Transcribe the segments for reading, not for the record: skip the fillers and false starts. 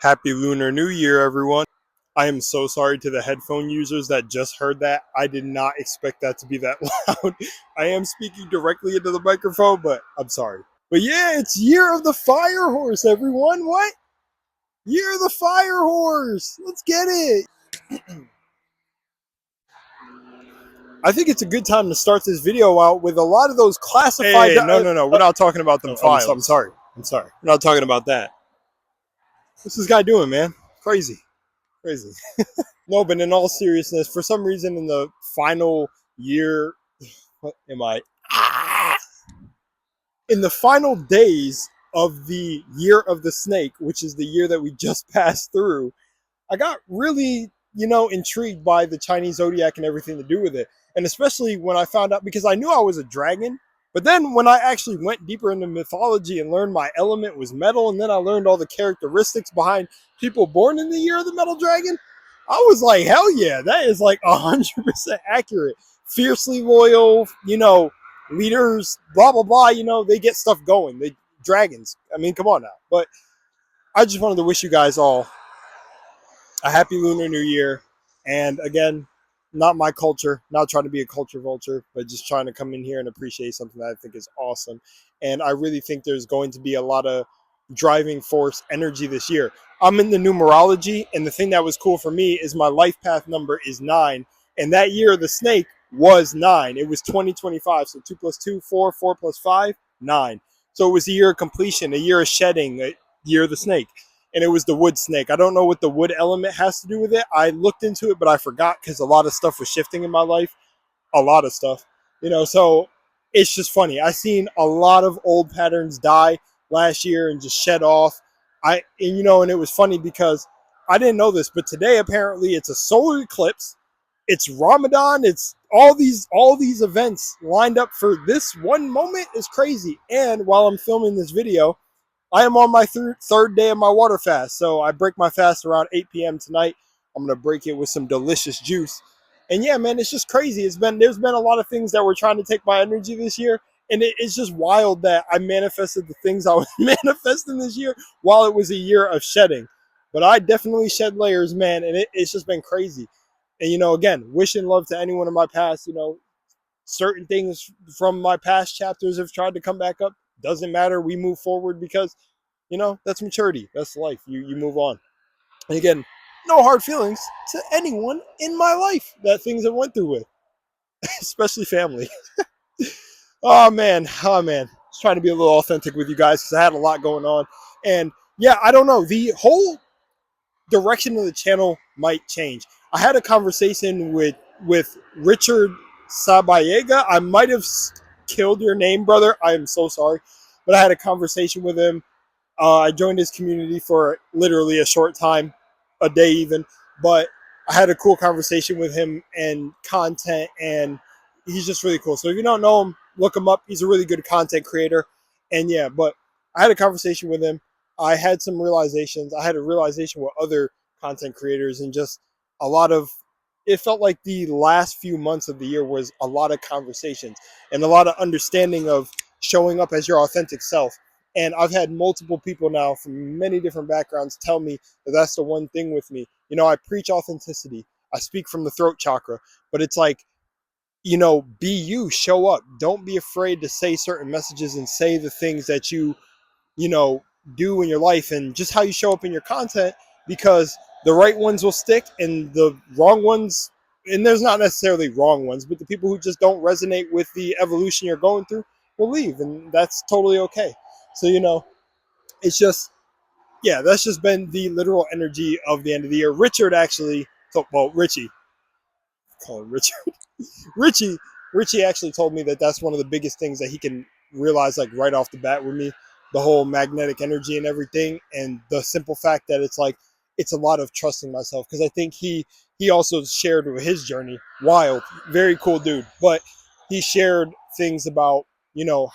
Happy Lunar New Year, everyone. I am so sorry to the headphone users that just heard that. I did not expect that to be that loud. I am speaking directly into the microphone, but I'm sorry. But yeah, it's Year of the Fire Horse, everyone. What? Year of the Fire Horse. Let's get it. I think it's a good time to start this video out with a lot of those classified... Hey, no. We're not talking about them files. I'm sorry. We're not talking about that. What's this guy doing, man? Crazy. No, but in all seriousness, for some reason in the final year, what am I? In the final days of the Year of the Snake, which is the year that we just passed through, I got really, intrigued by the Chinese zodiac and everything to do with it. And especially when I found out, because I knew I was a dragon, but then when I actually went deeper into mythology and learned my element was metal, and then I learned all the characteristics behind people born in the year of the metal dragon, I was like, hell yeah, that is like 100% accurate. Fiercely loyal, leaders, blah, blah, blah, they get stuff going. They dragons. I mean, come on now. But I just wanted to wish you guys all a happy Lunar New Year. And again, not my culture, not trying to be a culture vulture, but just trying to come in here and appreciate something that I think is awesome. And I really think there's going to be a lot of driving force energy this year. I'm in the numerology, and the thing that was cool for me is my life path number is 9. And that year of the snake was 9. It was 2025. So 2 + 2, 4, 4 + 5, 9. So it was a year of completion, a year of shedding, a year of the snake. And it was the wood snake. I don't know what the wood element has to do with it. I looked into it, but I forgot because a lot of stuff was shifting in my life. A lot of stuff. So it's just funny. I seen a lot of old patterns die last year and just shed off. And it was funny because I didn't know this, but today apparently it's a solar eclipse. It's Ramadan. It's all these events lined up for this one moment is crazy. And while I'm filming this video, I am on my third day of my water fast. So I break my fast around 8 p.m. tonight. I'm going to break it with some delicious juice. And yeah, man, it's just crazy. There's been a lot of things that were trying to take my energy this year. And it's just wild that I manifested the things I was manifesting this year while it was a year of shedding. But I definitely shed layers, man. And it's just been crazy. And, again, wishing love to anyone in my past. Certain things from my past chapters have tried to come back up. Doesn't matter. We move forward because, that's maturity. That's life. You move on. And again, no hard feelings to anyone in my life that things I went through with, especially family. Oh man. Just trying to be a little authentic with you guys because I had a lot going on. And yeah, I don't know. The whole direction of the channel might change. I had a conversation with Richard Sabayega. I might have killed your name, brother. I am so sorry. But I had a conversation with him. I joined his community for literally a short time, a day even. But I had a cool conversation with him and content, and he's just really cool. So if you don't know him, look him up. He's a really good content creator. And yeah, but I had a conversation with him. I had some realizations. I had a realization with other content creators, and just a lot of, it felt like the last few months of the year was a lot of conversations and a lot of understanding of showing up as your authentic self. And I've had multiple people now from many different backgrounds tell me that that's the one thing with me. I preach authenticity. I speak from the throat chakra, but it's like, be you, show up. Don't be afraid to say certain messages and say the things that you do in your life and just how you show up in your content, because the right ones will stick and the wrong ones, and there's not necessarily wrong ones, but the people who just don't resonate with the evolution you're going through will leave, and that's totally okay. So, it's just, yeah, that's just been the literal energy of the end of the year. Richard actually, Richie, call him Richard. Richie actually told me that that's one of the biggest things that he can realize, like right off the bat with me, the whole magnetic energy and everything, and the simple fact that it's like, it's a lot of trusting myself, because I think he also shared with his journey. Wild, very cool dude, but he shared things about,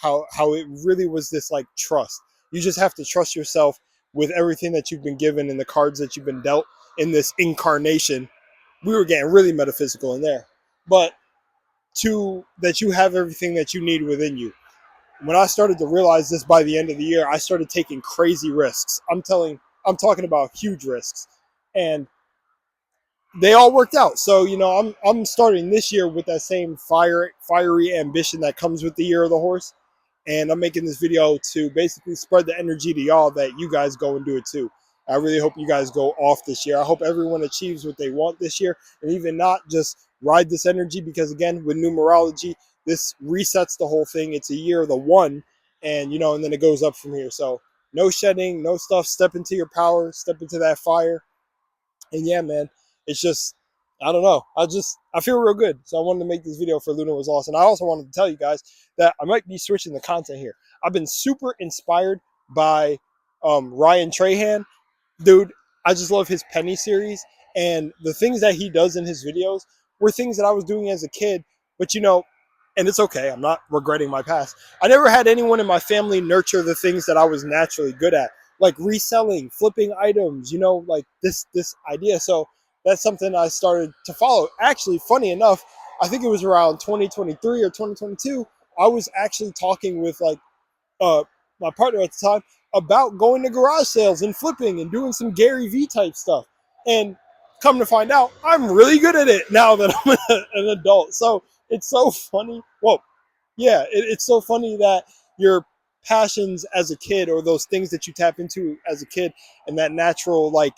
how it really was this like trust. You just have to trust yourself with everything that you've been given and the cards that you've been dealt in this incarnation. We were getting really metaphysical in there, but that you have everything that you need within you. When I started to realize this by the end of the year, I started taking crazy risks. I'm I'm talking about huge risks. And they all worked out. So, you know, I'm starting this year with that same fiery ambition that comes with the year of the horse. And I'm making this video to basically spread the energy to y'all that you guys go and do it too. I really hope you guys go off this year. I hope everyone achieves what they want this year, and even not just ride this energy, because again, with numerology, this resets the whole thing. It's a year of the one, and you know, and then it goes up from here. So no shedding, no stuff. Step into your power, step into that fire. And yeah, man, it's just, I don't know. I feel real good. So I wanted to make this video for Lunarwaslost. And I also wanted to tell you guys that I might be switching the content here. I've been super inspired by Ryan Trahan. Dude, I just love his Penny series. And the things that he does in his videos were things that I was doing as a kid. But you know, and it's okay. I'm not regretting my past. I never had anyone in my family nurture the things that I was naturally good at, like reselling, flipping items, you know, like this idea. So that's something I started to follow. Actually, funny enough, I think it was around 2023 or 2022. I was actually talking with like uh, my partner at the time about going to garage sales and flipping and doing some Gary V type stuff. And come to find out, I'm really good at it now that I'm an adult. So it's so funny. Well, yeah, it's so funny that your passions as a kid, or those things that you tap into as a kid, and that natural like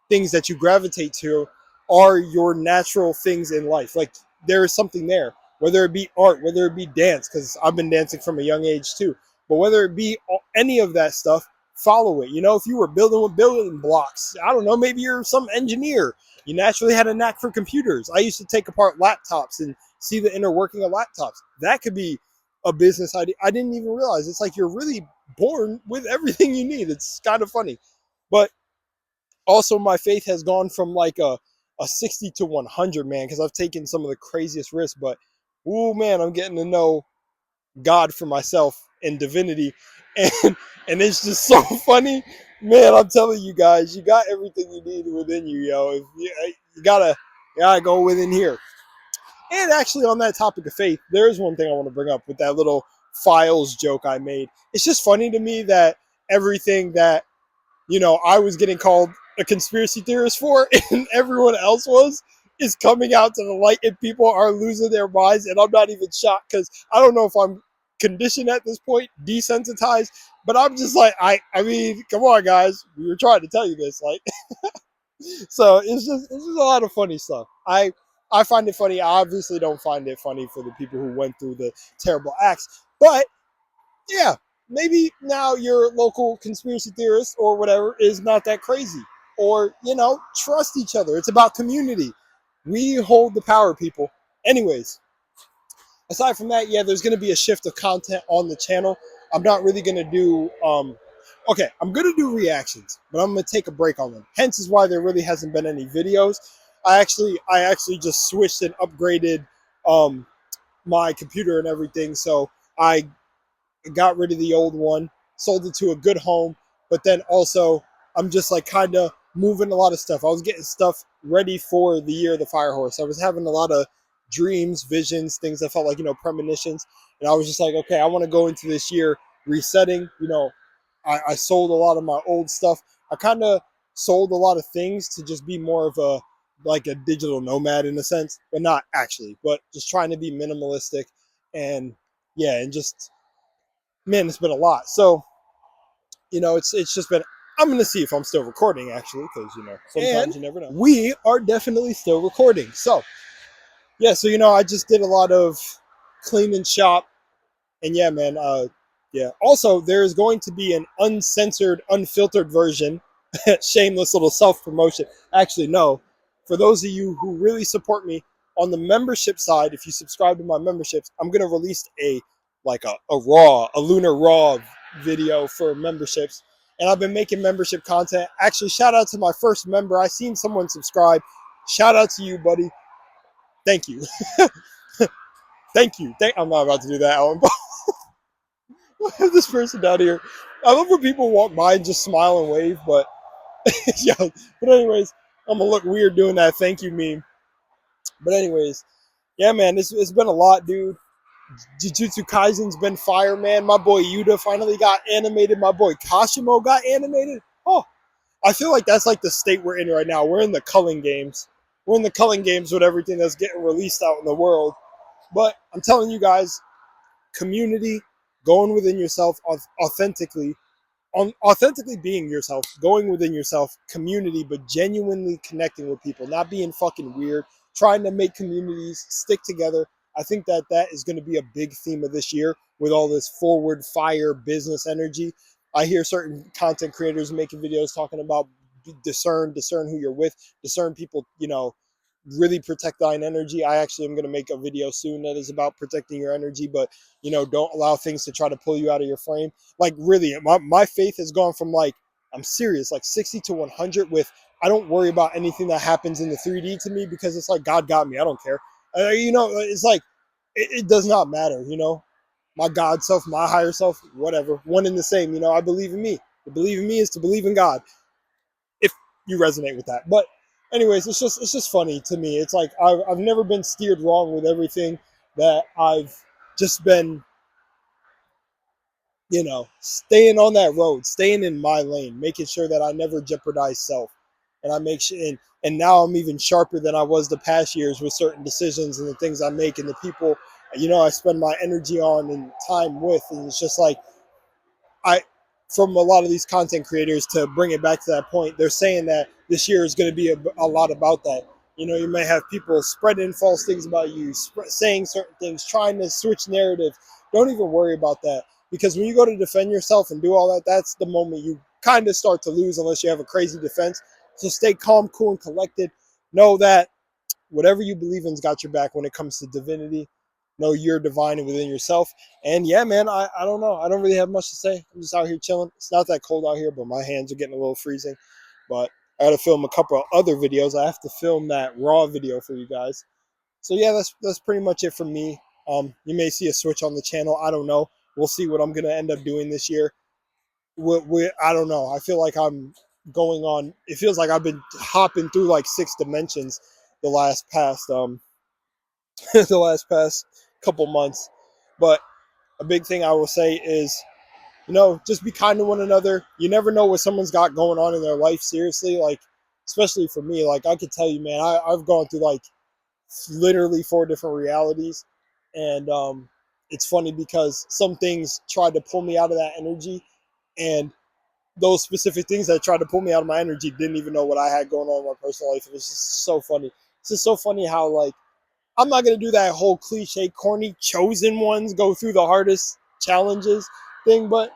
things that you gravitate to, are your natural things in life. Like there is something there, whether it be art, whether it be dance, because I've been dancing from a young age too. But whether it be any of that stuff, follow it. You know, if you were building with building blocks, I don't know, maybe you're some engineer. You naturally had a knack for computers. I used to take apart laptops and see the inner working of laptops. That could be a business idea. I didn't even realize. It's like you're really born with everything you need. It's kind of funny. But also my faith has gone from like a 60 to 100, man, because I've taken some of the craziest risks. But oh man, I'm getting to know God for myself and divinity. And and it's just so funny. Man, I'm telling you guys, you got everything you need within you, yo. If you gotta go within here. And actually, on that topic of faith, there is one thing I want to bring up with that little files joke I made. It's just funny to me that everything that, you know, I was getting called a conspiracy theorist for, and everyone else was, is coming out to the light, and people are losing their minds. And I'm not even shocked, because I don't know if I'm conditioned at this point, desensitized, but I'm just like, I mean, come on, guys, we were trying to tell you this, like. So it's just a lot of funny stuff. I find it funny. I obviously don't find it funny for the people who went through the terrible acts, but yeah, maybe now your local conspiracy theorist or whatever is not that crazy. Or, you know, trust each other. It's about community. We hold the power, people. Anyways, aside from that, yeah, there's going to be a shift of content on the channel. I'm not really going to do, okay, I'm going to do reactions, but I'm going to take a break on them. Hence is why there really hasn't been any videos. I actually just switched and upgraded my computer and everything. So I got rid of the old one, sold it to a good home, but then also I'm just like kind of moving a lot of stuff. I was getting stuff ready for the year of the fire horse. I was having a lot of dreams, visions, things that felt like, you know, premonitions. And I was just like, okay, I want to go into this year resetting. You know, I sold a lot of my old stuff. I kind of sold a lot of things to just be more of a, like a digital nomad in a sense, but not actually, but just trying to be minimalistic. And yeah, and just, man, it's been a lot. So, you know, it's just been, I'm going to see if I'm still recording, actually, because, you know, sometimes you never know. We are definitely still recording. So, yeah, so, you know, I just did a lot of cleaning shop. And yeah, man, yeah. Also, there's going to be an uncensored, unfiltered version. Shameless little self-promotion. Actually, no. For those of you who really support me on the membership side, if you subscribe to my memberships, I'm going to release a Lunar Raw video for memberships. And I've been making membership content. Actually, shout out to my first member. I seen someone subscribe. Shout out to you, buddy. Thank you. Thank you. I'm not about to do that, Alan. I have this person down here. I love when people walk by and just smile and wave, but yeah. But anyways, I'm gonna look weird doing that thank you meme. But anyways, yeah, man, it's been a lot, dude. Jujutsu Kaisen's been fire, man. My boy Yuta finally got animated. My boy Kashimo got animated. Oh, I feel like that's like the state we're in right now. We're in the culling games. We're in the culling games with everything that's getting released out in the world. But I'm telling you guys, community, going within yourself authentically, on authentically being yourself, going within yourself, community, but genuinely connecting with people, not being fucking weird, trying to make communities stick together. I think that that is going to be a big theme of this year with all this forward fire business energy. I hear certain content creators making videos talking about discern who you're with, discern people, you know, really protect thine energy. I actually am going to make a video soon that is about protecting your energy, but you know, don't allow things to try to pull you out of your frame. Like really, my faith has gone from like, I'm serious, like 60 to 100 with, I don't worry about anything that happens in the 3D to me because it's like, God got me. I don't care. You know, it's like, it does not matter, you know, my God self, my higher self, whatever, one and the same. You know, I believe in me. To believe in me is to believe in God, if you resonate with that. But anyways, it's just funny to me. It's like I've never been steered wrong with everything that I've just been, you know, staying on that road, staying in my lane, making sure that I never jeopardize self. And I make sure, and now I'm even sharper than I was the past years with certain decisions and the things I make and the people, you know, I spend my energy on and time with. And it's just like, I, from a lot of these content creators, to bring it back to that point, they're saying that this year is going to be a lot about that. You know, you may have people spreading false things about you, saying certain things, trying to switch narrative. Don't even worry about that, because when you go to defend yourself and do all that, that's the moment you kind of start to lose unless you have a crazy defense. So stay calm, cool, and collected. Know that whatever you believe in's got your back when it comes to divinity. Know you're divine and within yourself. And yeah, man, I don't know. I don't really have much to say. I'm just out here chilling. It's not that cold out here, but my hands are getting a little freezing. But I got to film a couple of other videos. I have to film that raw video for you guys. So yeah, that's pretty much it from me. You may see a switch on the channel. I don't know. We'll see what I'm gonna end up doing this year. I don't know. I feel like I'm going on. It feels like I've been hopping through like 6 dimensions the last past the last past couple months. But a big thing I will say is, you know, just be kind to one another. You never know what someone's got going on in their life. Seriously, like especially for me, like I could tell you, man, I've gone through like literally 4 different realities, and it's funny because some things tried to pull me out of that energy, and those specific things that tried to pull me out of my energy didn't even know what I had going on in my personal life. And it's just so funny. It's just so funny how like I'm not gonna do that whole cliche, corny, chosen ones go through the hardest challenges thing, but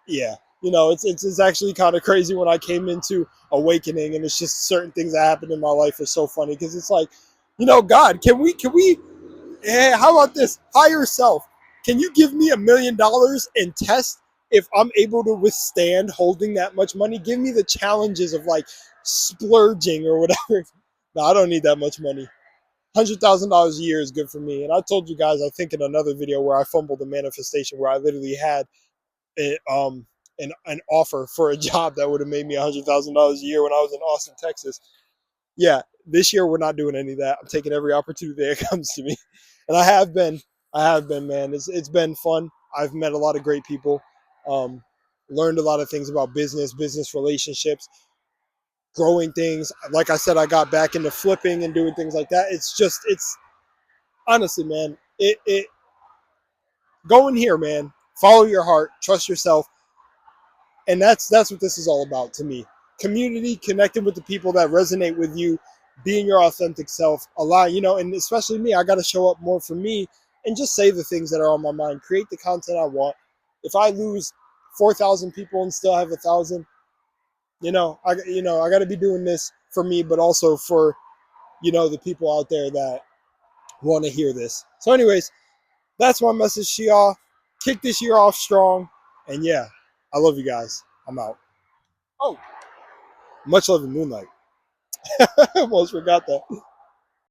yeah, you know, it's actually kind of crazy when I came into awakening, and it's just certain things that happened in my life are so funny because it's like, you know, God, can we? Hey, how about this? Higher self, can you give me $1 million and test if I'm able to withstand holding that much money? Give me the challenges of like splurging or whatever. No, I don't need that much money. $100,000 a year is good for me. And I told you guys, I think in another video where I fumbled a manifestation where I literally had an offer for a job that would have made me $100,000 a year when I was in Austin, Texas. Yeah, this year we're not doing any of that. I'm taking every opportunity that comes to me, and I have been. Man. It's been fun. I've met a lot of great people, learned a lot of things about business relationships, growing things. Like I said, I got back into flipping and doing things like that. It's honestly, man. It go in here, man. Follow your heart, trust yourself, and that's what this is all about to me. Community, connecting with the people that resonate with you, being your authentic self. A lot, you know, and especially me, I got to show up more for me and just say the things that are on my mind. Create the content I want. If I lose 4,000 people and still have 1,000, I got to be doing this for me, but also for the people out there that want to hear this. So, anyways, that's my message to y'all. Kick this year off strong, and yeah, I love you guys. I'm out. Oh, much love in Moonlight. I almost forgot that.